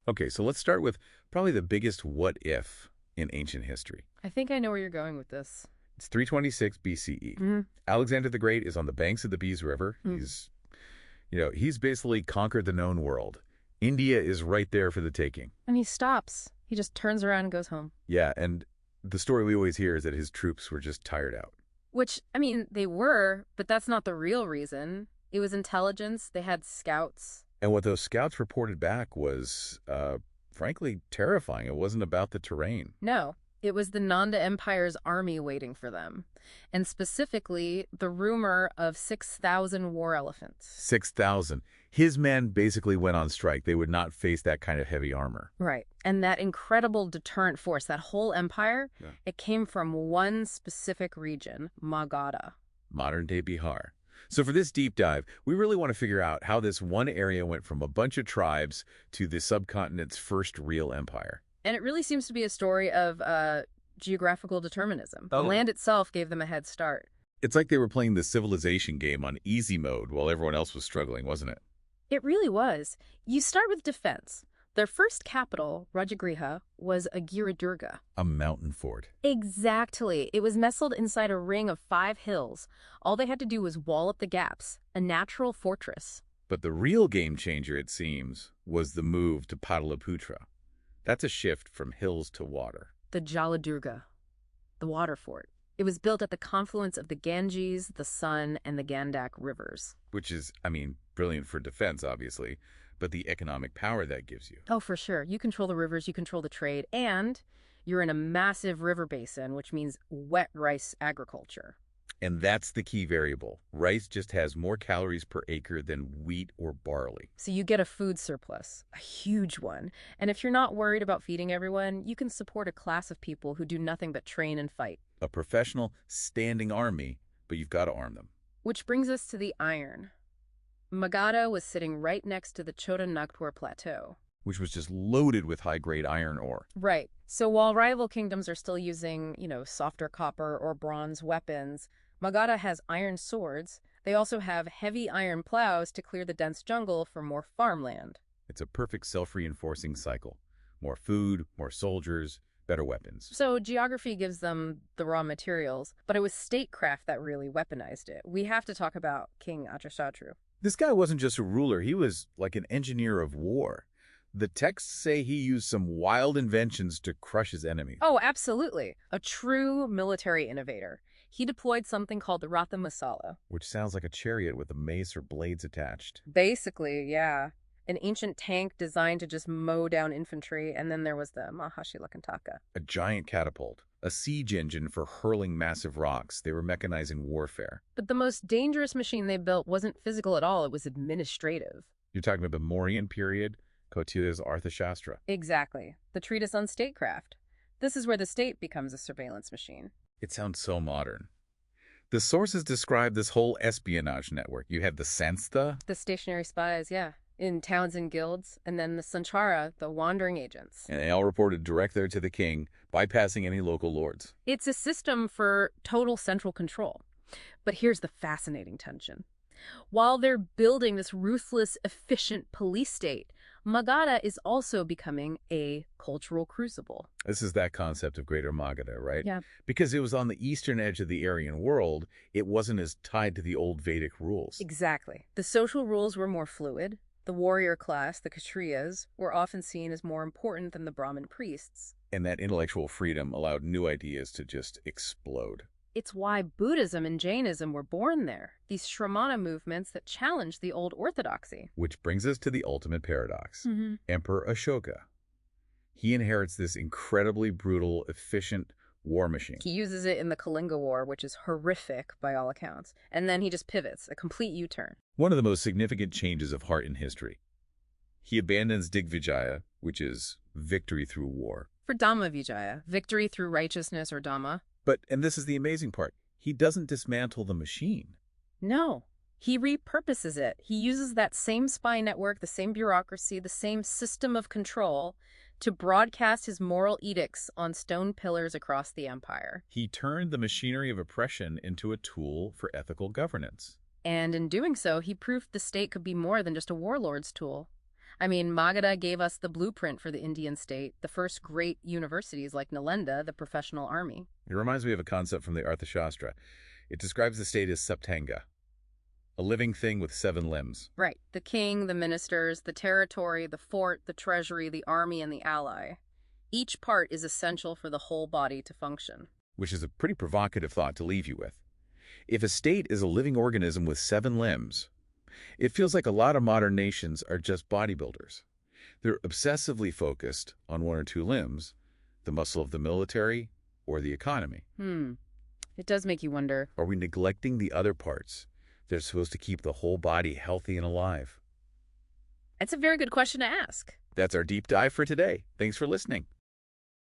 Okay, so let's start with probably the biggest what if in ancient history. I think I know where you're going with this. It's 326 BCE. Alexander the Great is on the banks of the Beas River. He's basically conquered the known world. India is right there for the taking. And he stops. He just turns around and goes home. Yeah, and the story we always hear is that his troops were just tired out. Which, I mean, they were, but that's not the real reason. It was intelligence. They had scouts. And what those scouts reported back was, frankly, terrifying. It wasn't about the terrain. No, it was the Nanda Empire's army waiting for them. And specifically, the rumor of 6,000 war elephants. 6,000. His men basically went on strike. They would not face that kind of heavy armor. Right. And that incredible deterrent force, that whole empire, it came from one specific region, Magadha. Modern-day Bihar. So for this deep dive, we really want to figure out how this one area went from a bunch of tribes to the subcontinent's first real empire. And it really seems to be a story of geographical determinism. The land itself gave them a head start. It's like they were playing the civilization game on easy mode while everyone else was struggling, wasn't it? It really was. You start with defense. Their first capital, Rajgir, was a Giridurga. A mountain fort. Exactly. It was nestled inside a ring of 5 hills. All they had to do was wall up the gaps, a natural fortress. But the real game changer, it seems, was the move to Pataliputra. That's a shift from hills to water. The Jaladurga, the water fort. It was built at the confluence of the Ganges, the Sun, and the Gandak rivers. Which is, brilliant for defense, obviously, but the economic power that gives you. Oh, for sure. You control the rivers, you control the trade, and you're in a massive river basin, which means wet rice agriculture. And that's the key variable. Rice just has more calories per acre than wheat or barley. So you get a food surplus, a huge one. And if you're not worried about feeding everyone, you can support a class of people who do nothing but train and fight. A professional, standing army, but you've got to arm them. Which brings us to the iron. Magadha was sitting right next to the Chota Nagpur Plateau, which was just loaded with high-grade iron ore. Right. So while rival kingdoms are still using, softer copper or bronze weapons, Magadha has iron swords. They also have heavy iron plows to clear the dense jungle for more farmland. It's a perfect self-reinforcing cycle. More food, more soldiers, better weapons. So geography gives them the raw materials, but it was statecraft that really weaponized it. We have to talk about King Ajatashatru. This guy wasn't just a ruler. He was like an engineer of war. The texts say he used some wild inventions to crush his enemies. Oh, absolutely. A true military innovator. He deployed something called the Ratha Masala. Which sounds like a chariot with a mace or blades attached. Basically, yeah. An ancient tank designed to just mow down infantry, and then there was the Mahajanapadas. A giant catapult. A siege engine for hurling massive rocks. They were mechanizing warfare. But the most dangerous machine they built wasn't physical at all. It was administrative. You're talking about the Mauryan period? Kautilya's Arthashastra. Exactly. The treatise on statecraft. This is where the state becomes a surveillance machine. It sounds so modern. The sources describe this whole espionage network. You had the Sanstha. The stationary spies, yeah. In towns and guilds. And then the Sanchara, the wandering agents. And they all reported direct there to the king, bypassing any local lords. It's a system for total central control. But here's the fascinating tension. While they're building this ruthless, efficient police state, Magadha is also becoming a cultural crucible. This is that concept of Greater Magadha, right? Yeah. Because it was on the eastern edge of the Aryan world, it wasn't as tied to the old Vedic rules. Exactly. The social rules were more fluid. The warrior class, the Kshatriyas, were often seen as more important than the Brahmin priests. And that intellectual freedom allowed new ideas to just explode. It's why Buddhism and Jainism were born there, these Shramana movements that challenged the old orthodoxy. Which brings us to the ultimate paradox. Emperor Ashoka. He inherits this incredibly brutal, efficient war machine. He uses it in the Kalinga War, which is horrific by all accounts. And then he just pivots, a complete U-turn. One of the most significant changes of heart in history. He abandons Digvijaya, which is victory through war. For Dhamma Vijaya, victory through righteousness or Dhamma. But, and this is the amazing part, he doesn't dismantle the machine. No. He repurposes it. He uses that same spy network, the same bureaucracy, the same system of control to broadcast his moral edicts on stone pillars across the empire. He turned the machinery of oppression into a tool for ethical governance. And in doing so, he proved the state could be more than just a warlord's tool. I mean, Magadha gave us the blueprint for the Indian state, the first great universities like Nalanda, the professional army. It reminds me of a concept from the Arthashastra. It describes the state as Saptanga, a living thing with 7 limbs. Right. The king, the ministers, the territory, the fort, the treasury, the army, and the ally. Each part is essential for the whole body to function. Which is a pretty provocative thought to leave you with. If a state is a living organism with 7 limbs, it feels like a lot of modern nations are just bodybuilders. They're obsessively focused on 1 or 2 limbs, the muscle of the military or the economy. It does make you wonder. Are we neglecting the other parts? They're supposed to keep the whole body healthy and alive. It's a very good question to ask. That's our deep dive for today. Thanks for listening.